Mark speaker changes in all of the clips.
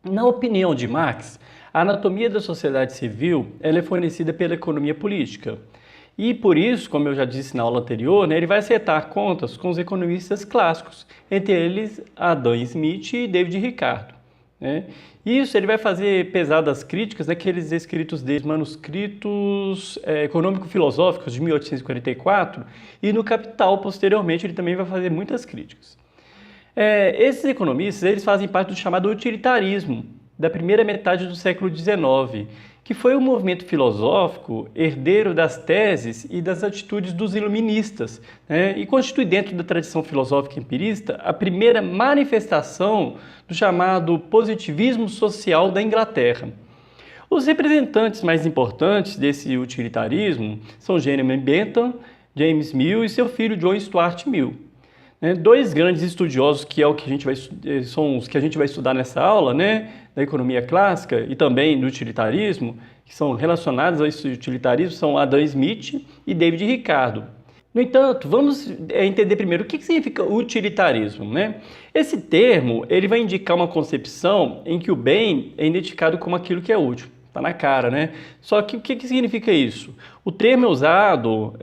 Speaker 1: Na opinião de Marx, a anatomia da sociedade civil ela é fornecida pela economia política. E por isso, como eu já disse na aula anterior, né, ele vai acertar contas com os economistas clássicos, entre eles Adam Smith e David Ricardo. Né? Isso ele vai fazer pesadas críticas naqueles escritos dele, manuscritos econômico-filosóficos de 1844, e no Capital, posteriormente, ele também vai fazer muitas críticas. Esses economistas eles fazem parte do chamado utilitarismo, da primeira metade do século XIX, que foi um movimento filosófico herdeiro das teses e das atitudes dos iluministas, né, e constitui dentro da tradição filosófica empirista a primeira manifestação do chamado positivismo social da Inglaterra. Os representantes mais importantes desse utilitarismo são Jeremy Bentham, James Mill e seu filho John Stuart Mill. Dois grandes estudiosos que são os que a gente vai estudar nessa aula, né, da economia clássica e também do utilitarismo, que são relacionados a esse utilitarismo, são Adam Smith e David Ricardo. No entanto, vamos entender primeiro o que significa utilitarismo, né? Esse termo ele vai indicar uma concepção em que o bem é identificado como aquilo que é útil. Está na cara, né? Só que o que significa isso? O termo é usado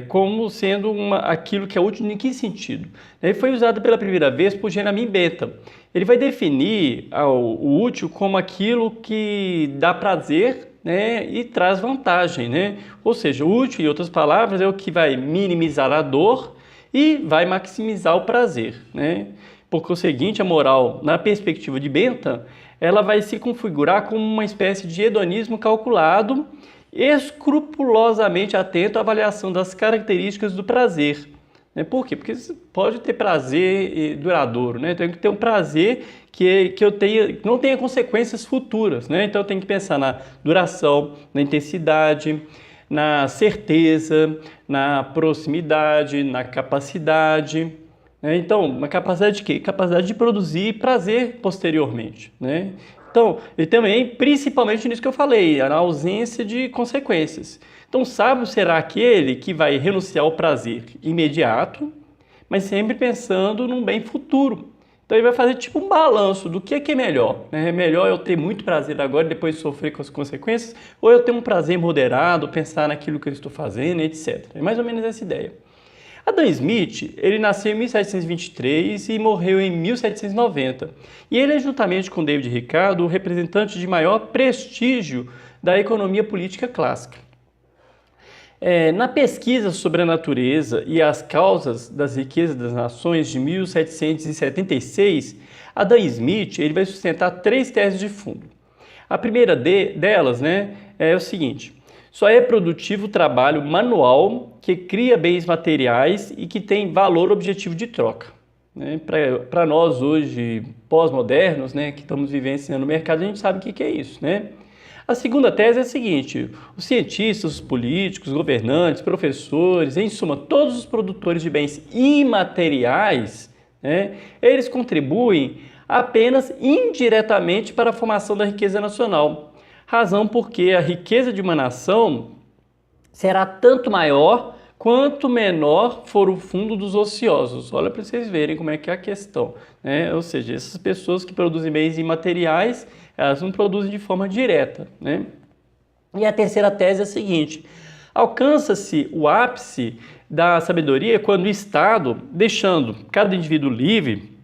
Speaker 1: como sendo aquilo que é útil em que sentido? Ele foi usado pela primeira vez por Jeremy Bentham. Ele vai definir o útil como aquilo que dá prazer, né, e traz vantagem, né? Ou seja, o útil, em outras palavras, é o que vai minimizar a dor e vai maximizar o prazer, né? Por conseguinte, a moral, na perspectiva de Bentham, ela vai se configurar como uma espécie de hedonismo calculado, escrupulosamente atento à avaliação das características do prazer. Por quê? Porque você pode ter prazer duradouro, né? Tem que ter um prazer que não tenha consequências futuras, né? Então eu tenho que pensar na duração, na intensidade, na certeza, na proximidade, na capacidade. Então, uma capacidade de quê? Capacidade de produzir prazer posteriormente, né? Então, e também, principalmente nisso que eu falei, na ausência de consequências. Então, sábio será aquele que vai renunciar ao prazer imediato, mas sempre pensando num bem futuro. Então, ele vai fazer tipo um balanço do que é melhor, né? É melhor eu ter muito prazer agora e depois sofrer com as consequências, ou eu ter um prazer moderado, pensar naquilo que eu estou fazendo, etc. É mais ou menos essa ideia. Adam Smith, ele nasceu em 1723 e morreu em 1790. E ele é, juntamente com David Ricardo, o representante de maior prestígio da economia política clássica. Na pesquisa sobre a natureza e as causas das riquezas das nações de 1776, Adam Smith ele vai sustentar 3 teses de fundo. A primeira delas, né, é o seguinte: só é produtivo o trabalho manual que cria bens materiais e que tem valor objetivo de troca. Para nós hoje, pós-modernos, né, que estamos vivenciando no mercado, a gente sabe o que é isso, né? A segunda tese é a seguinte: os cientistas, os políticos, os governantes, professores, em suma, todos os produtores de bens imateriais, né, eles contribuem apenas indiretamente para a formação da riqueza nacional. Razão porque a riqueza de uma nação será tanto maior quanto menor for o fundo dos ociosos. Olha para vocês verem como é que é a questão, né? Ou seja, essas pessoas que produzem bens imateriais, elas não produzem de forma direta, né? E a terceira tese é a seguinte: alcança-se o ápice da sabedoria quando o Estado, deixando cada indivíduo livre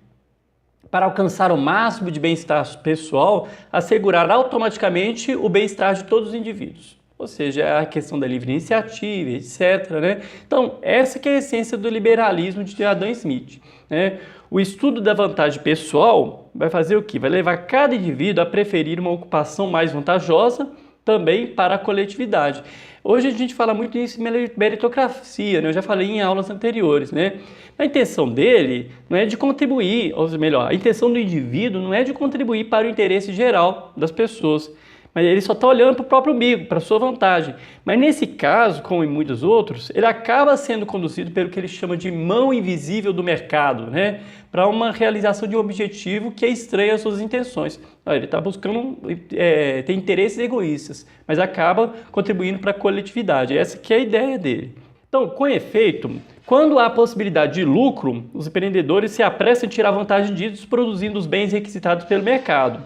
Speaker 1: para alcançar o máximo de bem-estar pessoal, assegurar automaticamente o bem-estar de todos os indivíduos. Ou seja, é a questão da livre iniciativa, etc. Né? Então, essa que é a essência do liberalismo de Adam Smith. Né? O estudo da vantagem pessoal vai fazer o quê? Vai levar cada indivíduo a preferir uma ocupação mais vantajosa também para a coletividade. Hoje a gente fala muito nisso em meritocracia, né? Eu já falei em aulas anteriores, né? A intenção dele não é de contribuir, ou melhor, a intenção do indivíduo não é de contribuir para o interesse geral das pessoas, mas ele só está olhando para o próprio umbigo, para a sua vantagem. Mas nesse caso, como em muitos outros, ele acaba sendo conduzido pelo que ele chama de mão invisível do mercado, né? Para uma realização de um objetivo que é estranho às suas intenções. Ele está buscando ter interesses egoístas, mas acaba contribuindo para a coletividade. Essa que é a ideia dele. Então, com efeito, quando há possibilidade de lucro, os empreendedores se apressam em tirar vantagem disso, produzindo os bens requisitados pelo mercado.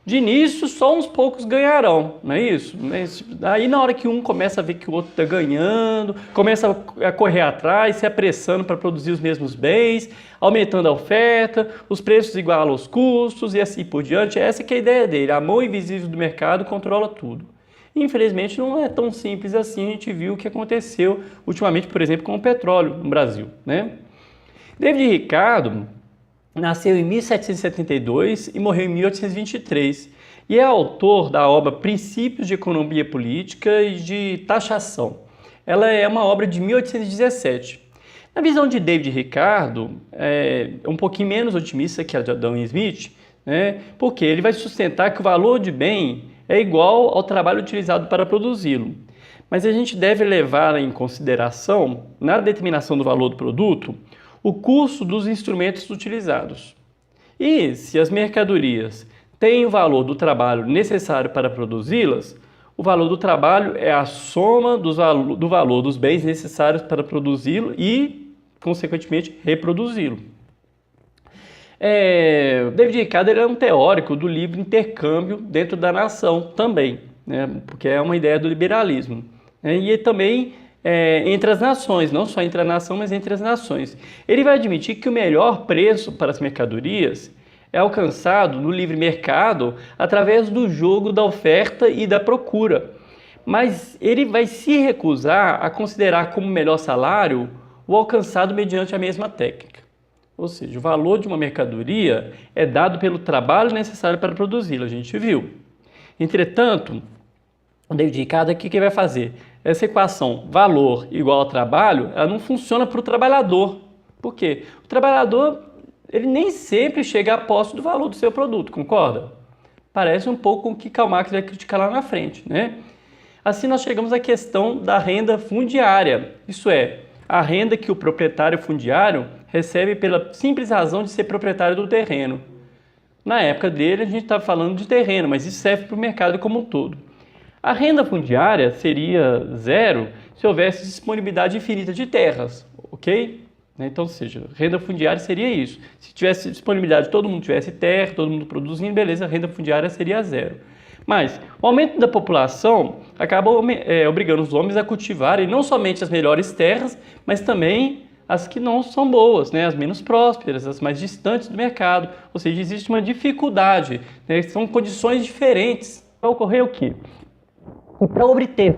Speaker 1: De início, só uns poucos ganharão, não é isso? Mas aí na hora que um começa a ver que o outro está ganhando, começa a correr atrás, se apressando para produzir os mesmos bens, aumentando a oferta, os preços igualam os custos e assim por diante. Essa que é a ideia dele, a mão invisível do mercado controla tudo. Infelizmente não é tão simples assim, a gente viu o que aconteceu ultimamente, por exemplo, com o petróleo no Brasil, né? David Ricardo nasceu em 1772 e morreu em 1823 e é autor da obra Princípios de Economia Política e de Taxação. Ela é uma obra de 1817. Na visão de David Ricardo, é um pouquinho menos otimista que a de Adam Smith, né? Porque ele vai sustentar que o valor de bem é igual ao trabalho utilizado para produzi-lo. Mas a gente deve levar em consideração, na determinação do valor do produto, o custo dos instrumentos utilizados. E se as mercadorias têm o valor do trabalho necessário para produzi-las, o valor do trabalho é a soma do valor dos bens necessários para produzi-lo e, consequentemente, reproduzi-lo. David Ricardo é um teórico do livre intercâmbio dentro da nação também, né? Porque é uma ideia do liberalismo, né? E também entre as nações, não só entre a nação, mas entre as nações. Ele vai admitir que o melhor preço para as mercadorias é alcançado no livre mercado através do jogo da oferta e da procura. Mas ele vai se recusar a considerar como melhor salário o alcançado mediante a mesma técnica. Ou seja, o valor de uma mercadoria é dado pelo trabalho necessário para produzi-la, a gente viu. Entretanto, o David Ricardo aqui o que vai fazer? Essa equação valor igual ao trabalho, ela não funciona para o trabalhador. Por quê? O trabalhador, ele nem sempre chega a posse do valor do seu produto, concorda? Parece um pouco com o que Karl Marx vai criticar lá na frente, né? Assim nós chegamos à questão da renda fundiária, isso é, a renda que o proprietário fundiário recebe pela simples razão de ser proprietário do terreno. Na época dele a gente estava falando de terreno, mas isso serve para o mercado como um todo. A renda fundiária seria zero se houvesse disponibilidade infinita de terras, ok? Então, ou seja, renda fundiária seria isso. Se tivesse disponibilidade, todo mundo tivesse terra, todo mundo produzindo, beleza, a renda fundiária seria zero. Mas o aumento da população acaba obrigando os homens a cultivarem não somente as melhores terras, mas também as que não são boas, né? As menos prósperas, as mais distantes do mercado. Ou seja, existe uma dificuldade, né? São condições diferentes. Vai ocorrer o quê? E para obter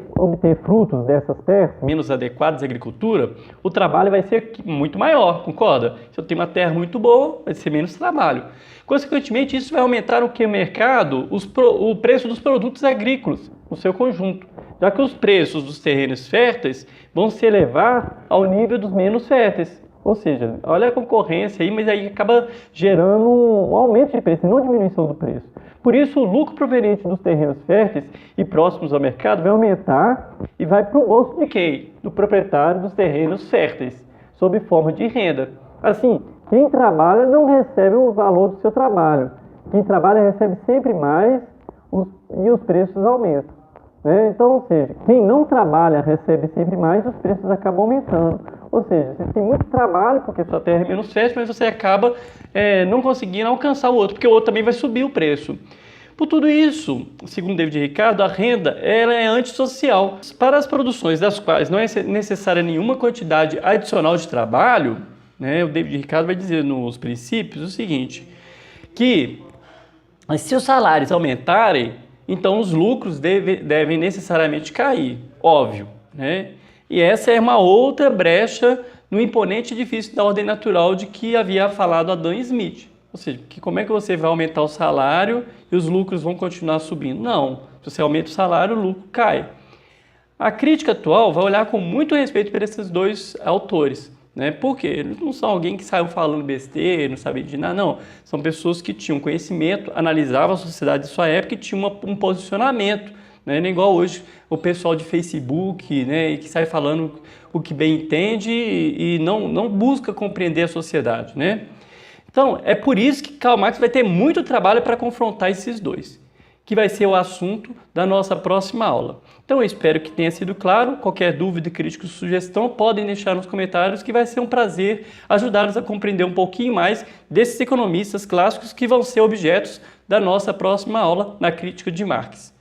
Speaker 1: frutos dessas terras menos adequadas à agricultura, o trabalho vai ser muito maior, concorda? Se eu tenho uma terra muito boa, vai ser menos trabalho. Consequentemente, isso vai aumentar o que? O mercado, o preço dos produtos agrícolas no seu conjunto, já que os preços dos terrenos férteis vão se elevar ao nível dos menos férteis. Ou seja, olha a concorrência aí, mas aí acaba gerando um aumento de preço, não diminuição do preço. Por isso, o lucro proveniente dos terrenos férteis e próximos ao mercado vai aumentar e vai para o bolso de quem? Do proprietário dos terrenos férteis, sob forma de renda. Assim, quem trabalha não recebe o valor do seu trabalho. Quem trabalha recebe sempre mais e os preços aumentam, né? Então, ou seja, quem não trabalha recebe sempre mais e os preços acabam aumentando. Ou seja, você tem muito trabalho porque sua terra é menos fértil, mas você acaba não conseguindo alcançar o outro, porque o outro também vai subir o preço. Por tudo isso, segundo David Ricardo, a renda ela é antissocial. Para as produções das quais não é necessária nenhuma quantidade adicional de trabalho, né, o David Ricardo vai dizer nos princípios o seguinte, que se os salários aumentarem, então os lucros devem necessariamente cair, óbvio, né? E essa é uma outra brecha no imponente edifício da ordem natural de que havia falado Adam Smith. Ou seja, que como é que você vai aumentar o salário e os lucros vão continuar subindo? Não, se você aumenta o salário, o lucro cai. A crítica atual vai olhar com muito respeito para esses dois autores, né? Porque eles não são alguém que saiu falando besteira, não sabem de nada, não. São pessoas que tinham conhecimento, analisavam a sociedade de sua época e tinham um posicionamento, né? Não é igual hoje o pessoal de Facebook, né, que sai falando o que bem entende e não busca compreender a sociedade, né? Então, é por isso que Karl Marx vai ter muito trabalho para confrontar esses dois. que vai ser o assunto da nossa próxima aula. Então eu espero que tenha sido claro. Qualquer dúvida, crítica ou sugestão podem deixar nos comentários, que vai ser um prazer ajudá-los a compreender um pouquinho mais desses economistas clássicos que vão ser objetos da nossa próxima aula na Crítica de Marx.